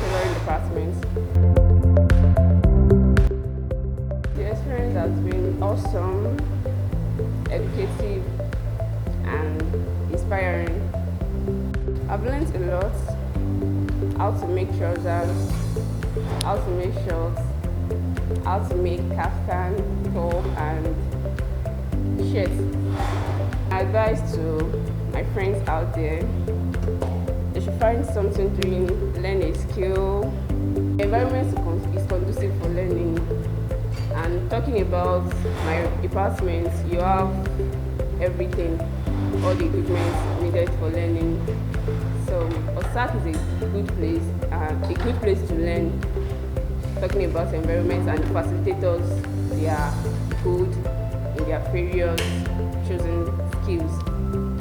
tailoring department. The experience has been awesome, educative, and inspiring. I've learned a lot: how to make trousers, how to make shorts, how to make caftan, top, and shirts. My advice to my friends out there: they should find something doing, learn a skill. The environment is conducive for learning. And talking about my department, you have everything, all the equipment needed for learning. So OSAC is a good place to learn. Talking about environment, and the facilitators, they are good in their various chosen skills.